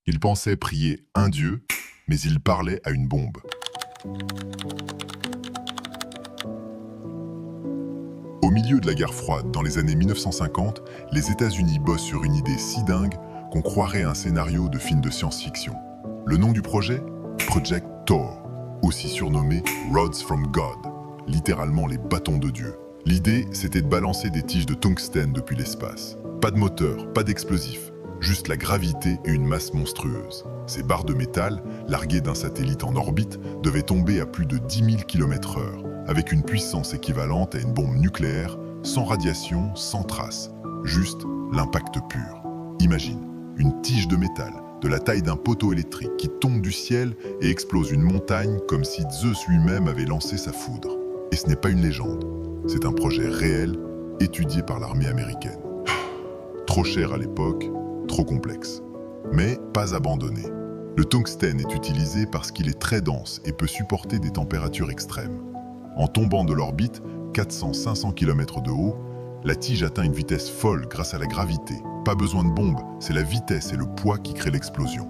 Il pensait prier un dieu, mais il parlait à une bombe. Au milieu de la guerre froide, dans les années 1950, les États-Unis bossent sur une idée si dingue qu'on croirait à un scénario de film de science-fiction. Le nom du projet? Project Thor, aussi surnommé Rods from God, littéralement les bâtons de Dieu. L'idée, c'était de balancer des tiges de tungstène depuis l'espace. Pas de moteur, pas d'explosifs, juste la gravité et une masse monstrueuse. Ces barres de métal, larguées d'un satellite en orbite, devaient tomber à plus de 10 000 km/h, avec une puissance équivalente à une bombe nucléaire, sans radiation, sans trace. Juste l'impact pur. Imagine, une tige de métal, de la taille d'un poteau électrique, qui tombe du ciel et explose une montagne comme si Zeus lui-même avait lancé sa foudre. Et ce n'est pas une légende, c'est un projet réel, étudié par l'armée américaine. Trop cher à l'époque, trop complexe. Mais pas abandonné. Le tungstène est utilisé parce qu'il est très dense et peut supporter des températures extrêmes. En tombant de l'orbite, 400-500 km de haut, la tige atteint une vitesse folle grâce à la gravité. Pas besoin de bombe, c'est la vitesse et le poids qui créent l'explosion.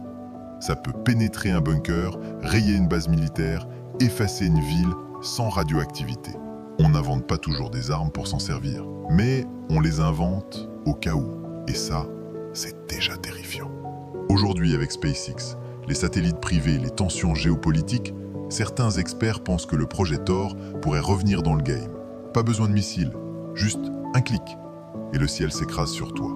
Ça peut pénétrer un bunker, rayer une base militaire, effacer une ville sans radioactivité. On n'invente pas toujours des armes pour s'en servir, mais on les invente au cas où. Et ça, c'est déjà terrifiant. Aujourd'hui, avec SpaceX, les satellites privés et les tensions géopolitiques, certains experts pensent que le projet Thor pourrait revenir dans le game. Pas besoin de missiles, juste un clic, et le ciel s'écrase sur toi.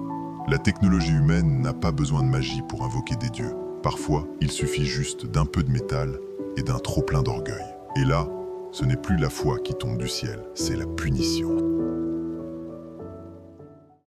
La technologie humaine n'a pas besoin de magie pour invoquer des dieux. Parfois, il suffit juste d'un peu de métal et d'un trop-plein d'orgueil. Et là, ce n'est plus la foi qui tombe du ciel, c'est la punition.